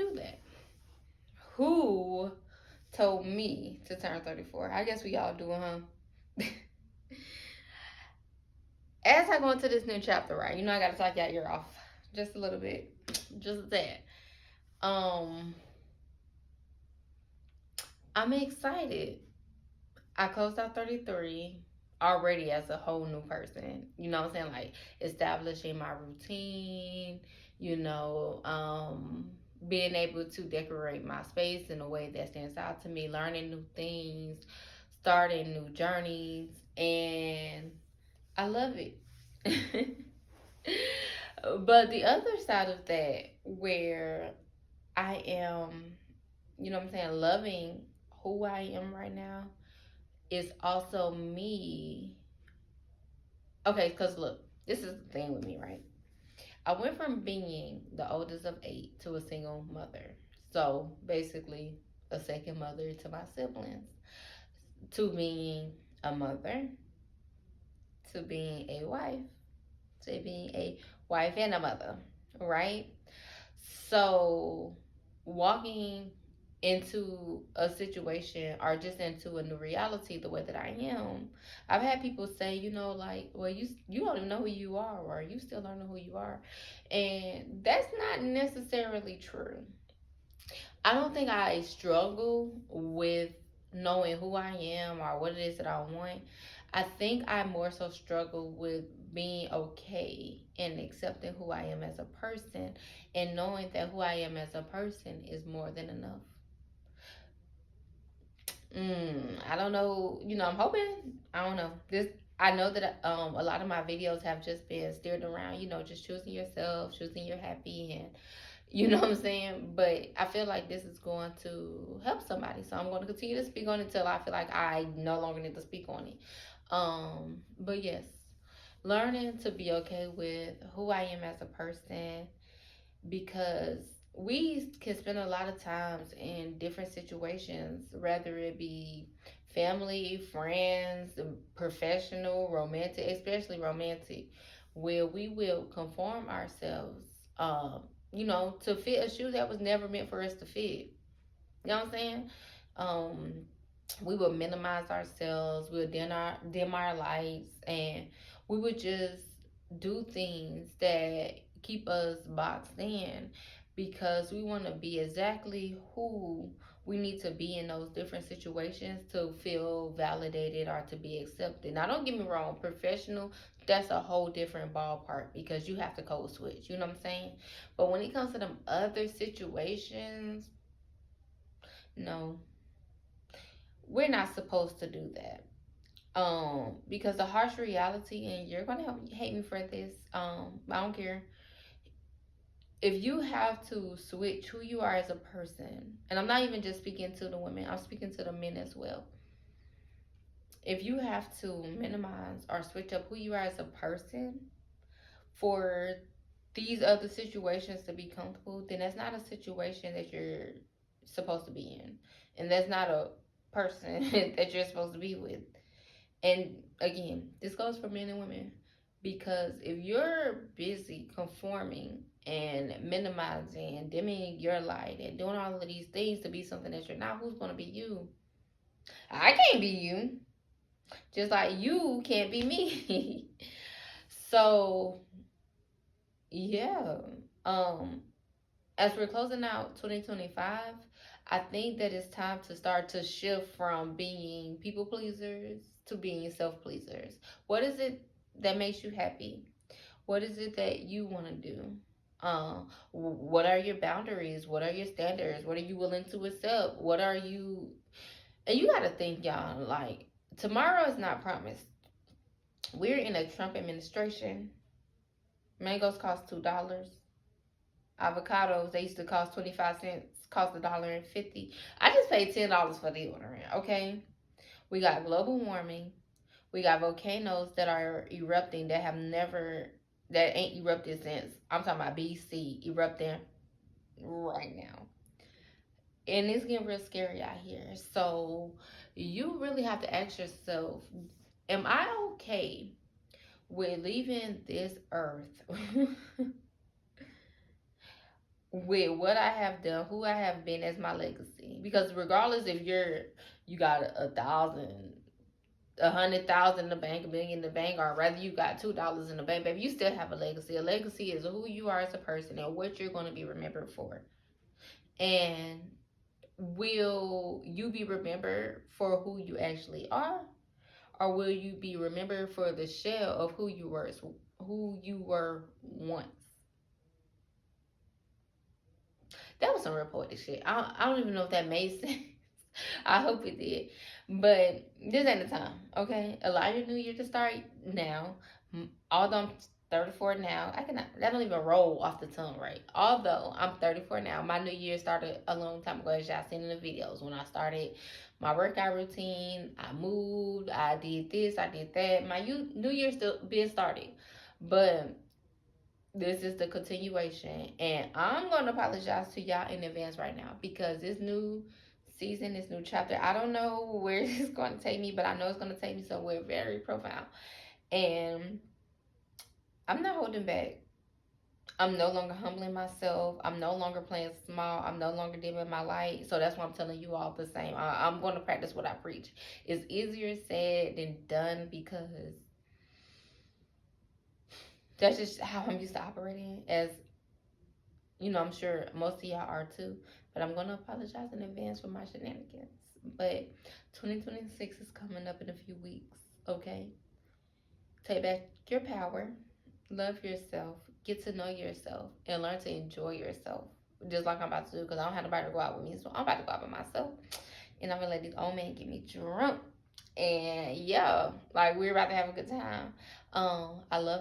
do that? Who told me to turn 34? I guess we all do, huh? As I go into this new chapter, right? You know I gotta talk y'all ear off just a little bit, just that. Um, I'm excited. I closed out 33 already as a whole new person. You know what I'm saying? Like establishing my routine, you know, being able to decorate my space in a way that stands out to me, learning new things, starting new journeys, and I love it. But the other side of that, where I am, you know what I'm saying, loving who I am right now, is also me. Okay, because look, this is the thing with me, right? I went from being the oldest of eight to a single mother. So basically, a second mother to my siblings, to being a mother, to being a wife, to being a wife and a mother, right? So walking into a situation or just into a new reality the way that I am, I've had people say, you know, like, well, you don't even know who you are, or you still learning who you are, and that's not necessarily true. I don't think I struggle with knowing who I am or what it is that I want. I think I more so struggle with being okay and accepting who I am as a person and knowing that who I am as a person is more than enough. I don't know. You know, I'm hoping. I don't know. This. I know that a lot of my videos have just been steered around. You know, just choosing yourself, choosing your happy, and you know what I'm saying? But I feel like this is going to help somebody. So I'm going to continue to speak on it until I feel like I no longer need to speak on it. But yes, learning to be okay with who I am as a person, because we can spend a lot of times in different situations, whether it be family, friends, professional, romantic, especially romantic, where we will conform ourselves, you know, to fit a shoe that was never meant for us to fit. You know what I'm saying? Um, we would minimize ourselves, we would dim our lights, and we would just do things that keep us boxed in because we want to be exactly who we need to be in those different situations to feel validated or to be accepted. Now, don't get me wrong, professional, that's a whole different ballpark because you have to code switch, you know what I'm saying? But when it comes to them other situations, no, we're not supposed to do that. Because the harsh reality, and you're gonna hate me for this, I don't care. If you have to switch who you are as a person, and I'm not even just speaking to the women, I'm speaking to the men as well. If you have to minimize or switch up who you are as a person for these other situations to be comfortable, then that's not a situation that you're supposed to be in. And that's not a person that you're supposed to be with. And again, this goes for men and women, because if you're busy conforming and minimizing and dimming your light and doing all of these things to be something that you're not, who's going to be you? I can't be you, just like you can't be me. So yeah, um as we're closing out 2025, I think that it's time to start to shift from being people pleasers to being self pleasers. What is it that makes you happy? What is it that you want to do? What are your boundaries? What are your standards? What are you willing to accept? What are you? And you got to think, y'all, like, tomorrow is not promised. We're in a Trump administration. Mangoes cost $2. Avocados, they used to cost 25 cents, cost $1.50. I just paid $10 for deodorant, okay? We got global warming. We got volcanoes that are erupting that have never, that ain't erupted since, I'm talking about BC, erupting right now. And it's getting real scary out here. So you really have to ask yourself, am I okay with leaving this earth with what I have done, who I have been as my legacy. Because regardless if you got 1,000, 100,000 in the bank, a million in the bank, or rather you got $2 in the bank, baby, you still have a legacy. A legacy is who you are as a person and what you're going to be remembered for. And will you be remembered for who you actually are, or will you be remembered for the shell of who you were once? That was some real poetic shit. I don't even know if that made sense. I hope it did. But this ain't the time, okay? Allow your new year to start now. Although I'm 34 now, that don't even roll off the tongue right. Although I'm 34 now, my new year started a long time ago, as y'all seen in the videos. When I started my workout routine, I moved, I did this, I did that. My new year still been started. But this is the continuation, and I'm gonna apologize to y'all in advance right now because this new season, this new chapter, I don't know where it's going to take me, but I know it's going to take me somewhere very profound. And I'm not holding back. I'm no longer humbling myself. I'm no longer playing small. I'm no longer dimming my light. So that's why I'm telling you all the same. I'm going to practice what I preach. It's easier said than done because that's just how I'm used to operating. As you know, I'm sure most of y'all are too. But I'm going to apologize in advance for my shenanigans. But 2026 is coming up in a few weeks, okay? Take back your power, love yourself, get to know yourself, and learn to enjoy yourself. Just like I'm about to do, because I don't have nobody to go out with me. So I'm about to go out by myself. And I'm going to let these old men get me drunk. And yeah, like we're about to have a good time. I love